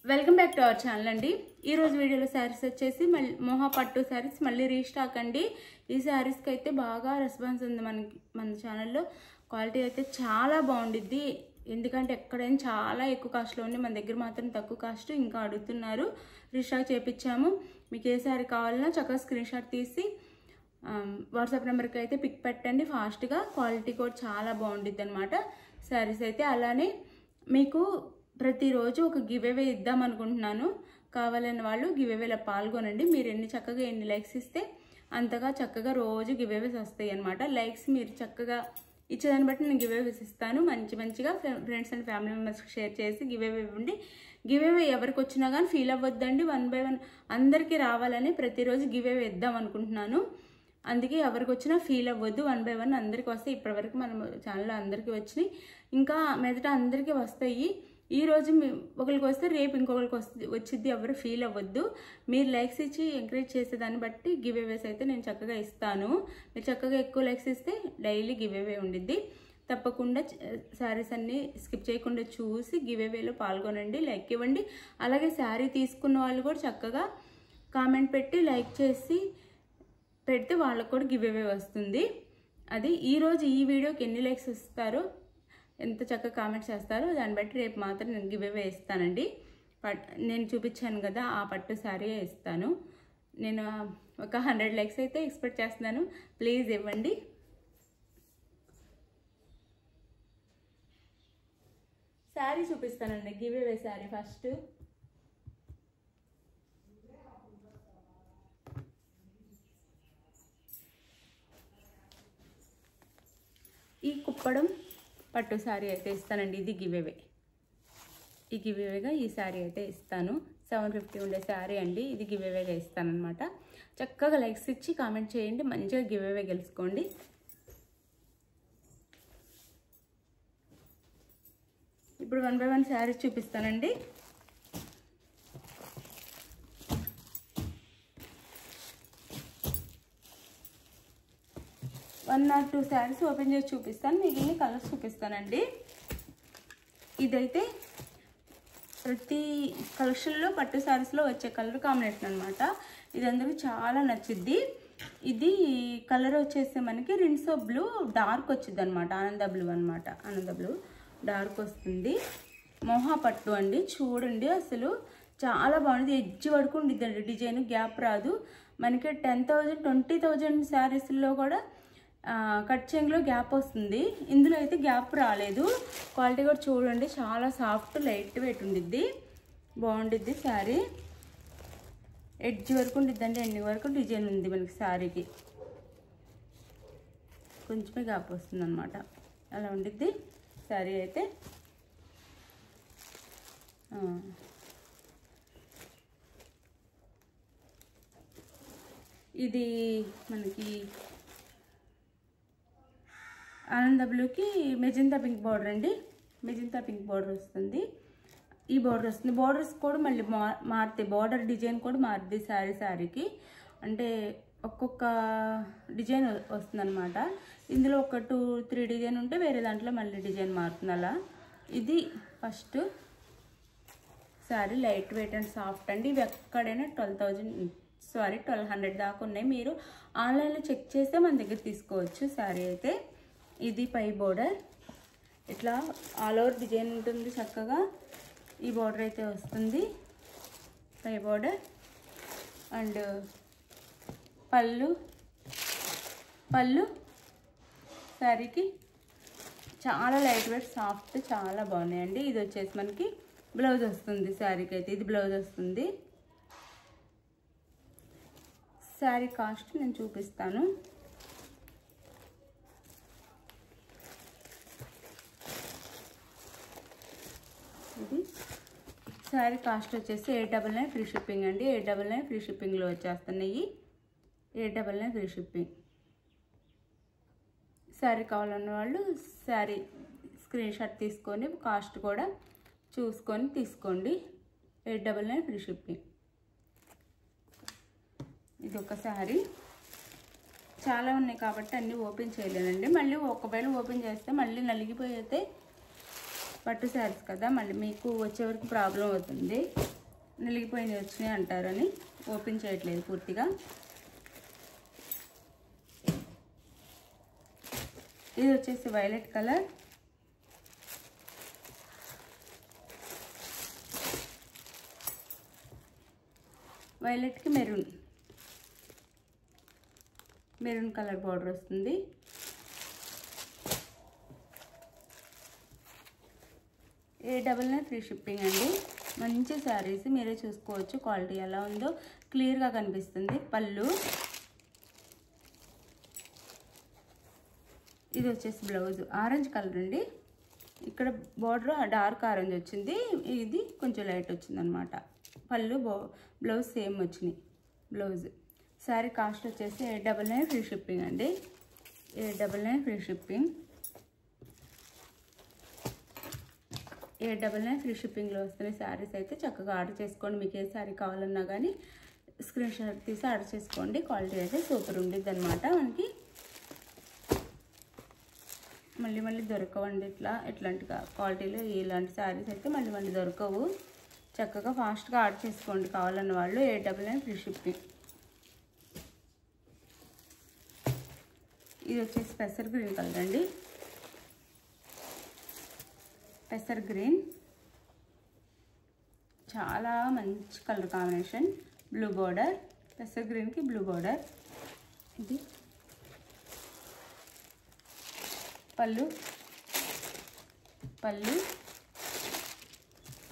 Welcome back to our channel అండి. ఈ రోజు వీడియోలో శారీస్ వచ్చేసి మోహా పట్టు శారీస్ మళ్ళీ రీస్టాక్ అండి. ఈ శారీస్కి అయితే బాగా రెస్పాన్స్ ఉంది మన ఛానల్లో. క్వాలిటీ అయితే చాలా బాగుండిద్ది, ఎందుకంటే ఎక్కడైనా చాలా ఎక్కువ కాస్ట్లో ఉంది, మన దగ్గర మాత్రం తక్కువ కాస్ట్. ఇంకా అడుగుతున్నారు, రీస్టాక్ చేయించాము. మీకు ఏ శారీ కావాలన్నా చక్కగా స్క్రీన్ షాట్ తీసి వాట్సాప్ నెంబర్కి అయితే పిక్ పెట్టండి ఫాస్ట్గా. క్వాలిటీ కూడా చాలా బాగుండిద్ది అనమాట శారీస్ అయితే. అలానే మీకు ప్రతిరోజు ఒక గివ్అవే ఇద్దాం అనుకుంటున్నాను. కావాలని వాళ్ళు గివ్అవేలో పాల్గొనండి. మీరు ఎన్ని లైక్స్ ఇస్తే అంతగా చక్కగా రోజు గివ్అవేస్ వస్తాయి అనమాట. లైక్స్ మీరు చక్కగా ఇచ్చేదాన్ని బట్టి నేను గివ్అవేస్ ఇస్తాను. మంచిగా ఫ్రెండ్స్ అండ్ ఫ్యామిలీ మెంబర్స్కి షేర్ చేసి గివ్అవే ఇవ్వండి. గివ్అవే ఎవరికి వచ్చినా కానీ ఫీల్ అవ్వద్దండి. 1 by 1 అందరికీ రావాలని ప్రతిరోజు గివ్అవే ఇద్దాం అనుకుంటున్నాను. అందుకే ఎవరికి వచ్చినా ఫీల్ అవ్వద్దు, 1 by 1 అందరికీ వస్తాయి. ఇప్పటివరకు మన ఛానల్లో అందరికీ వచ్చినాయి, ఇంకా మీదట అందరికీ వస్తాయి. ఈరోజు ఒకరికి వస్తే రేపు ఇంకొకరికి వచ్చింది, ఎవరు ఫీల్ అవ్వద్దు. మీరు లైక్స్ ఇచ్చి ఎంకరేజ్ చేసేదాన్ని బట్టి గివ్అవేస్ అయితే నేను చక్కగా ఇస్తాను. మీరు చక్కగా ఎక్కువ లైక్స్ ఇస్తే డైలీ గివ్అవే ఉండిద్ది. తప్పకుండా శారీస్ అన్నీ స్కిప్ చేయకుండా చూసి గివ్అవేలో పాల్గొనండి, లైక్ ఇవ్వండి. అలాగే శారీ తీసుకున్న వాళ్ళు కూడా చక్కగా కామెంట్ పెట్టి లైక్ చేసి పెడితే వాళ్ళకు కూడా గివ్అవే వస్తుంది. అది ఈరోజు ఈ వీడియోకి ఎన్ని లైక్స్ ఇస్తారో, ఎంత చక్కగా కామెంట్స్ చేస్తారో దాన్ని బట్టి రేపు మాత్రం నేను గివ్అవే ఇస్తానండి. నేను చూపించాను కదా ఆ పట్టు శారీ ఇస్తాను. నేను ఒక 100 లైక్స్ అయితే ఎక్స్పెక్ట్ చేస్తున్నాను, ప్లీజ్ ఇవ్వండి. శారీ చూపిస్తానండి, గివ్అవే శారీ ఫస్ట్. ఈ కుప్పడం పట్టు శారీ అయితే ఇస్తానండి. ఇది గివ్అవే, ఈ గివ్అవేగా ఈ శారీ అయితే ఇస్తాను. 750 ఉండే శారీ అండి, ఇది గివ్అవేగా ఇస్తానమాట. చక్కగా లైక్స్ ఇచ్చి కామెంట్ చేయండి, మంచిగా గివ్అవే గెలుచుకోండి. ఇప్పుడు 1 by 1 శారీ చూపిస్తానండి. వన్ ఆర్ 2 శారీస్ ఓపెన్ చేసి చూపిస్తాను, మిగిలిన కలర్స్ చూపిస్తానండి. ఇదైతే ప్రతి కలెక్షన్లో పట్టు శారీస్లో వచ్చే కలర్ కాంబినేషన్ అనమాట. ఇది అందరికీ చాలా నచ్చుద్ది. ఇది కలర్ వచ్చేసి మనకి రిన్సో బ్లూ డార్క్ వచ్చింది అనమాట, ఆనంద బ్లూ అనమాట. ఆనంద బ్లూ డార్క్ వస్తుంది. మోహా పట్టు అండి, చూడండి అసలు చాలా బాగుంది. ఎడ్జ్ వరకు ఉండిద్దండి డిజైన్, గ్యాప్ రాదు మనకి. 10,000 20,000 శారీస్లో కూడా కట్ చెంగ్లో గ్యాప్ వస్తుంది, ఇందులో అయితే గ్యాప్ రాలేదు. క్వాలిటీ కూడా చూడండి, చాలా సాఫ్ట్ లైట్ వెయిట్ ఉండిద్ది, బాగుండిద్ది శారీ. ఎడ్జ్ వరకు ఉండిద్దండి, ఎండింగ్ వరకు డిజైన్ ఉంది మనకి శారీకి. కొంచెమే గ్యాప్ వస్తుంది అనమాట, అలా ఉండిద్ది శారీ అయితే. ఇది మనకి ఆనంద బ్లూకి మెజంతా పింక్ బార్డర్ అండి, మెజంతా పింక్ బార్డర్ వస్తుంది. ఈ బార్డర్ వస్తుంది. బార్డర్స్ కూడా మళ్ళీ మారుతాయి, బార్డర్ డిజైన్ కూడా మారుతుంది శారీకి. అంటే ఒక్కొక్క డిజైన్ వస్తుంది అనమాట. ఇందులో ఒక 2-3 డిజైన్ ఉంటే వేరే దాంట్లో మళ్ళీ డిజైన్ మారుతుంది అలా. ఇది first sari, light weight and soft అండి. ఇవి ఎక్కడైనా 1200 దాకా ఉన్నాయి. మీరు ఆన్లైన్లో చెక్ చేస్తే మన దగ్గర తీసుకోవచ్చు శారీ అయితే. ఇది పై బోర్డర్, ఇట్లా ఆల్ ఓవర్ డిజైన్ ఉంటుంది చక్కగా. ఈ బోర్డర్ అయితే వస్తుంది, పై బోర్డర్. అండ్ పళ్ళు శారీకి చాలా లైట్ వెయిట్ సాఫ్ట్, చాలా బాగున్నాయండి. ఇది వచ్చేసి మనకి బ్లౌజ్ వస్తుంది శారీకి అయితే, ఇది బ్లౌజ్ వస్తుంది. శారీ కాస్ట్ నేను చూపిస్తాను. ఇది శారీ కాస్ట్ వచ్చేసి 899 ఫ్రీ షిప్పింగ్ అండి. 899 ఫ్రీ షిప్పింగ్లో వచ్చేస్తున్నాయి. 899 ఫ్రీ షిప్పింగ్. శారీ కావాలన్న వాళ్ళు శారీ స్క్రీన్ షాట్ తీసుకొని కాస్ట్ కూడా చూసుకొని తీసుకోండి. 899 ఫ్రీ షిప్పింగ్. ఇది ఒక శారీ, చాలా ఉన్నాయి కాబట్టి అన్నీ ఓపెన్ చేయలేనండి. మళ్ళీ ఒకవేళ ఓపెన్ చేస్తే మళ్ళీ నలిగిపోయితే పట్టు శారీస్ కదా, మళ్ళీ మీకు వచ్చే వరకు ప్రాబ్లం అవుతుంది. నలిగిపోయినవి వచ్చినాయి అంటారని ఓపెన్ చేయట్లేదు పూర్తిగా. ఇది వచ్చేసి వైలెట్ కలర్. వైలెట్కి మెరూన్ కలర్ బార్డర్ వస్తుంది. A99 ఫ్రీ షిప్పింగ్ అండి. మంచి శారీస్ మీరే చూసుకోవచ్చు, క్వాలిటీ ఎలా ఉందో క్లియర్గా కనిపిస్తుంది. పళ్ళు, ఇది వచ్చేసి బ్లౌజ్ ఆరెంజ్ కలర్ అండి. ఇక్కడ బార్డర్ డార్క్ ఆరెంజ్ వచ్చింది, ఇది కొంచెం లైట్ వచ్చింది అనమాట. పళ్ళు బ్లౌజ్ సేమ్ వచ్చినాయి. బ్లౌజ్ శారీ కాస్ట్ వచ్చేసి 899 ఫ్రీ షిప్పింగ్ అండి. 899 ఫ్రీ షిప్పింగ్. 899 ఫ్రీ షిప్పింగ్లో వస్తున్న శారీస్ అయితే చక్కగా ఆర్డర్ చేసుకోండి. మీకు ఏ శారీ కావాలన్నా కానీ స్క్రీన్ షాట్ తీసి ఆర్డర్ చేసుకోండి. క్వాలిటీ అయితే సూపర్ ఉండిద్ది అనమాట. మనకి మళ్ళీ దొరకవండి ఇట్లాంటి క్వాలిటీలో. ఇలాంటి శారీస్ అయితే మళ్ళీ దొరకవు. చక్కగా ఫాస్ట్గా ఆర్డర్ చేసుకోండి కావాలన్న వాళ్ళు. 899 ఫ్రీ షిప్పింగ్. ఇది వచ్చేసి పెసర్ గ్రీన్ కలర్ అండి. పెసర్ గ్రీన్ చాలా మంచి కలర్ కాంబినేషన్. బ్లూ బార్డర్, పెసర్ గ్రీన్కి బ్లూ బార్డర్. ఇది పళ్ళు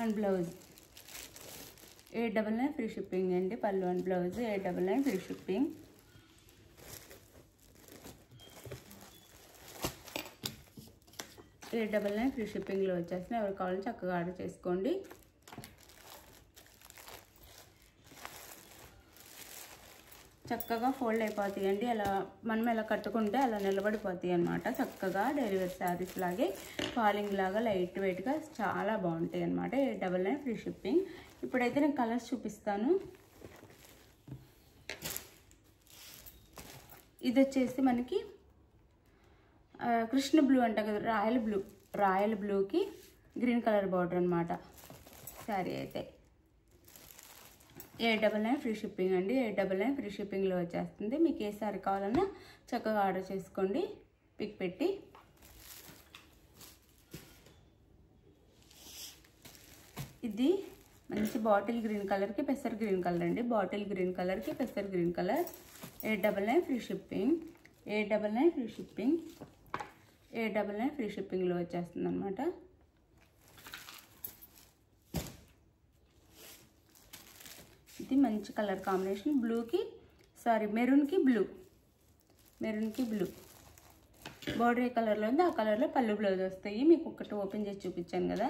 అండ్ బ్లౌజ్. 899 ఫ్రీ షిప్పింగ్ అండి. పళ్ళు and blouse 899 free shipping. $899 free షిప్పింగ్లో వచ్చేసిన. ఎవరు కావాలని చక్కగా ఆర్డర్ చేసుకోండి. చక్కగా ఫోల్డ్ అయిపోతాయి అండి. అలా మనం ఎలా కట్టుకుంటే అలా నిలబడిపోతాయి అన్నమాట. చక్కగా డెలివరీ శారీస్ లాగే ఫాలింగ్ లాగా లైట్ వెయిట్గా చాలా బాగుంటాయి అన్నమాట. 899 ఫ్రీ షిప్పింగ్. ఇప్పుడైతే నేను కలర్స్ చూపిస్తాను. ఇది వచ్చేసి మనకి కృష్ణ బ్లూ అంట కదా, రాయల్ బ్లూకి గ్రీన్ కలర్ బార్డర్ అనమాట శారీ అయితే. 899 ఫ్రీ షిప్పింగ్ అండి. 899 ఫ్రీ షిప్పింగ్లో వచ్చేస్తుంది. మీకు ఏ శారీ కావాలన్నా చక్కగా ఆర్డర్ చేసుకోండి పిక్ పెట్టి. ఇది మంచి బాటిల్ గ్రీన్ కలర్కి పెసర్ గ్రీన్ కలర్ అండి. బాటిల్ గ్రీన్ కలర్కి పెసర్ green colour. 899 free shipping. 899 free shipping. 899 free షిప్పింగ్లో వచ్చేస్తుంది అనమాట. ఇది మంచి కలర్ కాంబినేషన్. మెరూన్కి బ్లూ బార్డర్ ఏ కలర్లో ఉంది ఆ కలర్లో పళ్ళు బ్లౌజ్ వస్తాయి. మీకు ఒకటి ఓపెన్ చేసి చూపించాను కదా,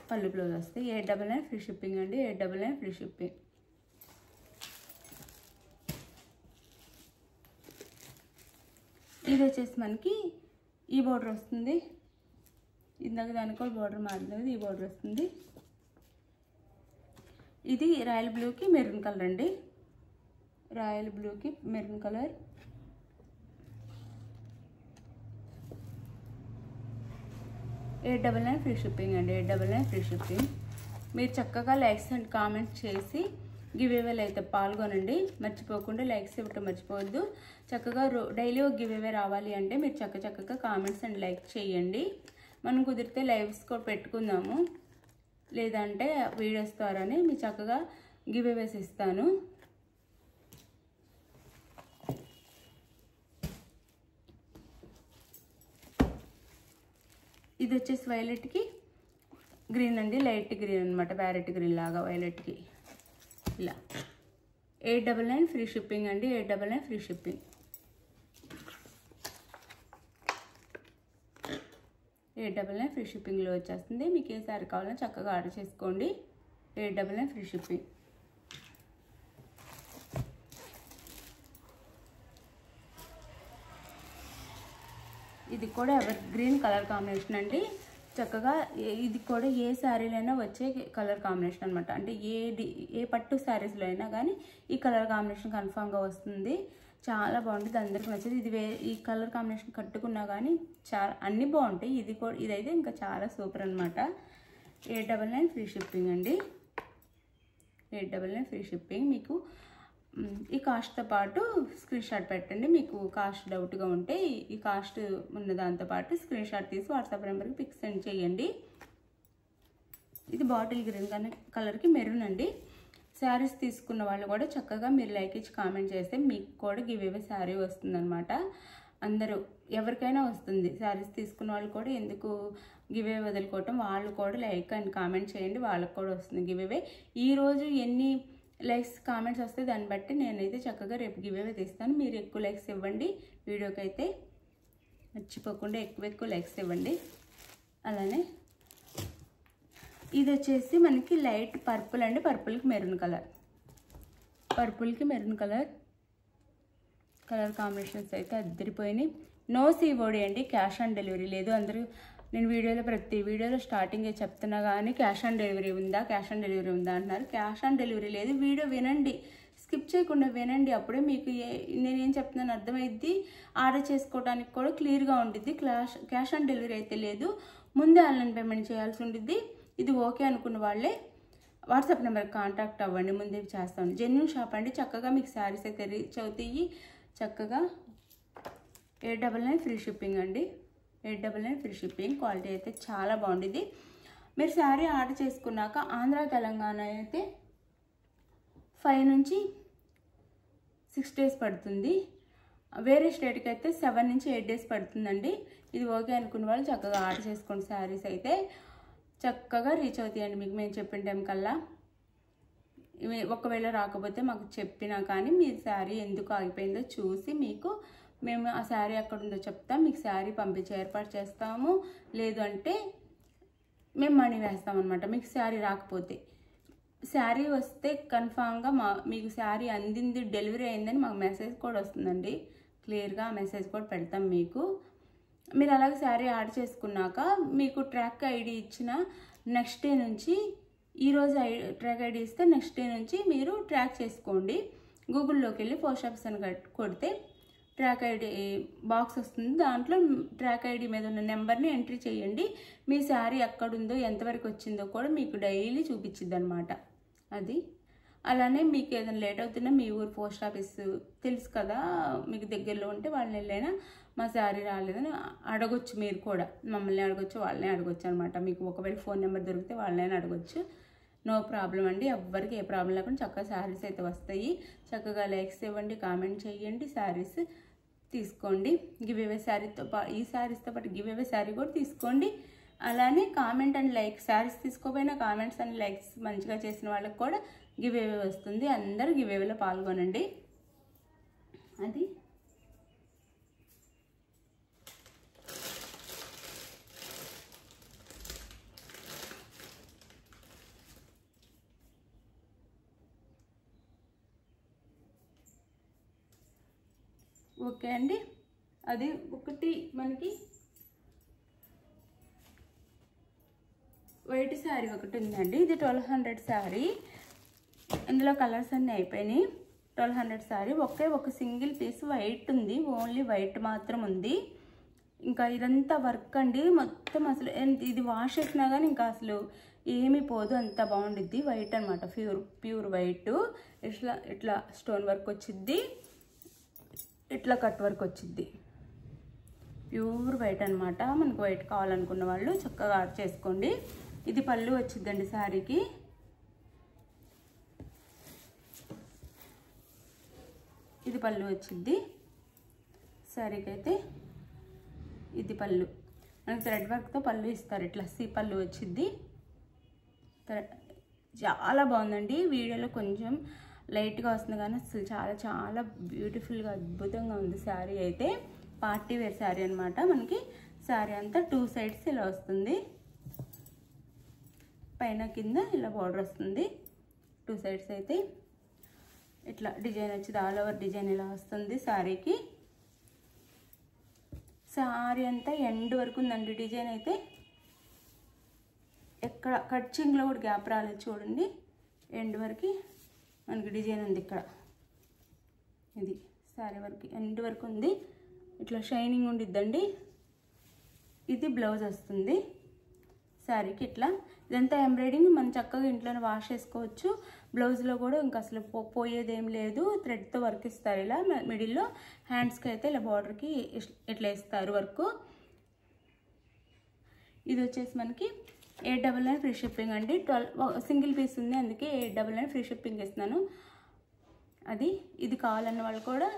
పళ్ళు బ్లౌజ్ వస్తాయి. 899 ఫ్రీ షిప్పింగ్ అండి. 899 ఫ్రీ షిప్పింగ్. ఇది వచ్చేసి మనకి ఈ బార్డర్ వస్తుంది. ఇందాక దానికి కూడా బార్డర్ మారింది, ఈ బార్డర్ వస్తుంది. ఇది రాయల్ బ్లూకి మెరూన్ కలర్ అండి. రాయల్ బ్లూకి మెరూన్ కలర్. $899 ఫ్రీ షిప్పింగ్ అండి. 899 ఫ్రీ షిప్పింగ్. మీరు చక్కగా లైక్స్ అండ్ కామెంట్స్ చేసి గివ్ అవేలు అయితే పాల్గొనండి. మర్చిపోకుండా లైక్స్ ఇవ్వటం మర్చిపోవద్దు. చక్కగా డైలీ ఒక గివ్ అవే రావాలి అంటే మీరు చక్కగా కామెంట్స్ అండ్ లైక్ చేయండి. మనం కుదిరితే లైవ్స్ కూడా పెట్టుకుందాము, లేదంటే వీడియోస్ ద్వారానే మీ చక్కగా గివ్ అవేస్ ఇస్తాను. ఇది వచ్చేసి వైలెట్కి గ్రీన్ అండి. లైట్ గ్రీన్ అనమాట, ప్యారెట్ గ్రీన్ లాగా వైలెట్కి ఇలా. 899 ఫ్రీ షిప్పింగ్ అండి. 899 ఫ్రీ షిప్పింగ్. 899 ఫ్రీ షిప్పింగ్లో వచ్చేస్తుంది. మీకు ఏ సారీ కావాలన్నా చక్కగా ఆర్డర్ చేసుకోండి. 899 ఫ్రీ షిప్పింగ్. ఇది కూడా ఎవర్ గ్రీన్ కలర్ కాంబినేషన్ అండి. చక్కగా ఇది కూడా ఏ శారీలైనా వచ్చే కలర్ కాంబినేషన్ అనమాట. అంటే ఏ పట్టు శారీస్లో అయినా కానీ ఈ కలర్ కాంబినేషన్ కన్ఫామ్గా వస్తుంది. చాలా బాగుంటుంది, అందరికీ నచ్చింది. ఈ కలర్ కాంబినేషన్ కట్టుకున్నా కానీ చాలా అన్నీ బాగుంటాయి. ఇదైతే ఇంకా చాలా సూపర్ అనమాట. 899 ఫ్రీ షిప్పింగ్ అండి. 899 ఫ్రీ షిప్పింగ్. మీకు ఈ కాస్ట్తో పాటు స్క్రీన్ షాట్ పెట్టండి. మీకు కాస్ట్ డౌట్గా ఉంటే ఈ కాస్ట్ ఉన్న దాంతోపాటు స్క్రీన్ షాట్ తీసి వాట్సాప్ నెంబర్కి పిక్ సెండ్ చేయండి. ఇది బాటిల్ గ్రీన్ కలర్కి మెరూన్ అండి. శారీస్ తీసుకున్న వాళ్ళు కూడా చక్కగా మీరు లైక్ ఇచ్చి కామెంట్ చేస్తే మీకు కూడా గివ్ అవే శారీ వస్తుందన్నమాట. అందరూ ఎవరికైనా వస్తుంది. శారీస్ తీసుకున్న వాళ్ళు కూడా ఎందుకు గివ్ అవే వదులుకోవటం, వాళ్ళు కూడా లైక్ అండ్ కామెంట్ చేయండి, వాళ్ళకి కూడా వస్తుంది గివ్ అవే. ఈరోజు ఎన్ని లైక్స్ కామెంట్స్ వస్తే దాన్ని బట్టి నేనైతే చక్కగా రేపు గివ్ అవే తీస్తాను. మీరు ఎక్కువ లైక్స్ ఇవ్వండి వీడియోకి అయితే, మర్చిపోకుండా ఎక్కువ లైక్స్ ఇవ్వండి. అలానే ఇది వచ్చేసి మనకి లైట్ పర్పుల్ అండి, పర్పుల్కి మెరూన్ కలర్, పర్పుల్కి మెరూన్ కలర్ కాంబినేషన్స్ అయితే అద్దరిపోయినాయి. నో COD అండి, క్యాష్ ఆన్ డెలివరీ లేదు. అందరూ నేను ప్రతి వీడియోలో స్టార్టింగే చెప్తున్నా కానీ క్యాష్ ఆన్ డెలివరీ ఉందా అంటున్నారు. క్యాష్ ఆన్ డెలివరీ లేదు. వీడియో వినండి, స్కిప్ చేయకుండా వినండి, అప్పుడే మీకు నేనేం చెప్తున్నాను అర్థమైద్ది. ఆర్డర్ చేసుకోవడానికి కూడా క్లియర్గా ఉండిద్ది. క్యాష్ ఆన్ డెలివరీ అయితే లేదు, ముందే ఆన్లైన్ పేమెంట్ చేయాల్సి ఉండిద్ది. ఇది ఓకే అనుకున్న వాళ్ళే వాట్సాప్ నెంబర్కి కాంటాక్ట్ అవ్వండి, ముందే చేస్తాను. జెన్యూన్ షాప్ అండి, చక్కగా మీకు శారీస్ అయితే రీచ్ అవుతాయి. చక్కగా 899 ఫ్రీ షిప్పింగ్ అండి, 899 ఫ్రీ షిప్పింగ్. క్వాలిటీ అయితే చాలా బాగుంటుంది. మీరు శారీ ఆర్డర్ చేసుకున్నాక ఆంధ్ర తెలంగాణ అయితే 5 నుంచి 6 డేస్ పడుతుంది. వేరే స్టేట్కి అయితే 7 నుంచి 8 డేస్ పడుతుందండి. ఇది ఓకే అనుకున్న వాళ్ళు చక్కగా ఆర్డర్ చేసుకోండి. శారీస్ అయితే చక్కగా రీచ్ అవుతాయండి మీకు మేము చెప్పిన టైం కల్లా. ఒకవేళ రాకపోతే మాకు చెప్పినా కానీ మీ శారీ ఎందుకు ఆగిపోయిందో చూసి మీకు మేము ఆ శారీ ఎక్కడ ఉందో చెప్తాం, మీకు శారీ పంపించే ఏర్పాటు చేస్తాము. లేదు అంటే మేము మనీ వేస్తామన్నమాట. మీకు శారీ రాకపోతే, శారీ వస్తే కన్ఫామ్గా మీకు శారీ అందింది, డెలివరీ అయిందని మాకు మెసేజ్ కూడా వస్తుందండి. క్లియర్గా మెసేజ్ కూడా పెడతాం మీకు. మీరు అలాగే శారీ ఆర్డర్ చేసుకున్నాక మీకు ట్రాక్ ఐడి ఇచ్చిన నెక్స్ట్ డే నుంచి, ఈరోజు ట్రాక్ ఐడి ఇస్తే నెక్స్ట్ డే నుంచి మీరు ట్రాక్ చేసుకోండి. గూగుల్లోకి వెళ్ళి పోస్ట్ ఆఫీస్ అని కొడితే ట్రాక్ ఐడి బాక్స్ వస్తుంది. దాంట్లో ట్రాక్ ఐడి మీద ఉన్న నెంబర్ని ఎంట్రీ చేయండి. మీ శారీ ఎక్కడుందో ఎంతవరకు వచ్చిందో కూడా మీకు డైలీ చూపించిద్ది అనమాట. అది అలానే మీకు ఏదైనా లేట్ అవుతున్నా మీ ఊరు పోస్ట్ ఆఫీస్ తెలుసు కదా, మీకు దగ్గరలో ఉంటే వాళ్ళని వెళ్ళైనా మా శారీ రాలేదని అడగొచ్చు. మీరు కూడా మమ్మల్ని అడగొచ్చు, వాళ్ళని అడగొచ్చు అనమాట. మీకు ఒకవేళ ఫోన్ నెంబర్ దొరికితే వాళ్ళని అడగొచ్చు. నో ప్రాబ్లం అండి, ఎవ్వరికి ఏ ప్రాబ్లం లేకుండా చక్కగా శారీస్ అయితే వస్తాయి. చక్కగా లైక్స్ ఇవ్వండి, కామెంట్ చేయండి, శారీస్ తీసుకోండి. గివ్ అవే శారీతో ఈ శారీస్తో పాటు గివ్ అవే శారీ కూడా తీసుకోండి. అలానే కామెంట్ అండ్ లైక్, శారీస్ తీసుకోపోయినా కామెంట్స్ అండ్ లైక్స్ మంచిగా చేసిన వాళ్ళకి కూడా గివ్ అవే వస్తుంది. అందరూ గివ్ అవేలో పాల్గొనండి. అది ఓకే అండి. అది ఒకటి మనకి వైట్ శారీ ఒకటి ఉందండి. ఇది 1200 శారీ. ఇందులో కలర్స్ అన్నీ అయిపోయినాయి. 1200 శారీ. ఒక సింగిల్ పీస్ వైట్ ఉంది, ఓన్లీ వైట్ మాత్రం ఉంది. ఇంకా ఇదంతా వర్క్ అండి మొత్తం. అసలు ఇది వాష్ చేసినా కానీ ఇంకా అసలు ఏమీ పోదు, అంత బాగుండిద్ది. వైట్ అనమాట, ప్యూర్ వైట్. ఇట్లా స్టోన్ వర్క్ వచ్చిద్ది, ఇట్లా కట్ వర్క్ వచ్చిద్ది. ప్యూర్ వైట్ అనమాట. మనకు వైట్ కావాలనుకున్న వాళ్ళు చక్కగా ఆర్డర్ చేసుకోండి. ఇది పళ్ళు వచ్చిద్దండి శారీకి. ఇది పళ్ళు వచ్చిద్ది శారీకి అయితే. ఇది పళ్ళు, మనకి థ్రెడ్ వర్క్తో పళ్ళు ఇస్తారు. ఇట్లా పళ్ళు వచ్చిద్ది. చాలా బాగుందండి. వీడియోలో కొంచెం లైట్గా వస్తుంది కానీ అసలు చాలా చాలా బ్యూటిఫుల్గా అద్భుతంగా ఉంది శారీ అయితే. పార్టీ వేర్ శారీ అనమాట. మనకి శారీ అంతా 2 సైడ్స్ ఇలా వస్తుంది, పైన కింద ఇలా బార్డర్ వస్తుంది. 2 సైడ్స్ అయితే ఇట్లా డిజైన్ వచ్చింది, ఆల్ ఓవర్ డిజైన్ ఇలా వస్తుంది శారీకి. శారీ అంతా ఎండ్ వరకు ఉందండి డిజైన్ అయితే. ఎక్కడ కట్చింగ్లో కూడా గ్యాప్ రాలేదు చూడండి. ఎండ్ వరకు మనకి డిజైన్ ఉంది ఇక్కడ. ఇది శారీ వరకు ఎండ్ వరకు ఉంది. ఇట్లా షైనింగ్ ఉండిద్దండి. ఇది బ్లౌజ్ వస్తుంది శారీకి. ఇట్లా ఇదంతా ఎంబ్రాయిడింగ్ మనం చక్కగా ఇంట్లోనే వాష్ చేసుకోవచ్చు. బ్లౌజ్లో కూడా ఇంకా అసలు పోయేదేం లేదు. థ్రెడ్తో వర్క్ ఇస్తారు ఇలా మిడిల్లో. హ్యాండ్స్కి అయితే ఇలా బార్డర్కి ఇట్లా ఇస్తారు వర్క్. ఇది వచ్చేసి మనకి 899 ఫ్రీ షిప్పింగ్ అండి. 12 సింగిల్ పీస్ ఉంది, అందుకే 899 ఫ్రీ షిప్పింగ్ ఇస్తున్నాను. ఇది కావాలన్న వాళ్ళు కూడా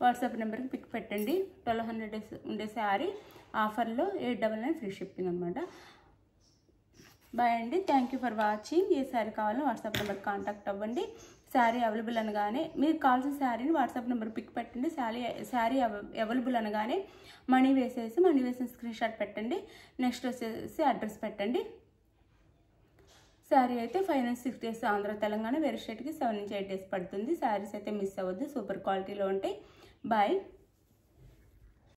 వాట్సాప్ నెంబర్కి పిక్ పెట్టండి. 1200 ఉండే శారీ ఆఫర్లో 899 ఫ్రీ షిప్పింగ్ అనమాట. బాయ్ అండి. Thank you for watching. ఏ శారీ కావాలో వాట్సాప్ నెంబర్కి కాంటాక్ట్ అవ్వండి. శారీ అవైలబుల్ అనగానే మీకు కావాల్సిన శారీని వాట్సాప్ నెంబర్ పిక్ పెట్టండి. శారీ అవైలబుల్ అనగానే మనీ వేసిన స్క్రీన్ షాట్ పెట్టండి. నెక్స్ట్ వచ్చేసి అడ్రస్ పెట్టండి. శారీ అయితే 5 నుంచి 6 డేస్ ఆంధ్ర తెలంగాణ వేరే స్టేట్కి 7 నుంచి 8 డేస్ పడుతుంది. శారీస్ అయితే మిస్ అవ్వద్దు, సూపర్ క్వాలిటీలో ఉంటాయి. బాయ్.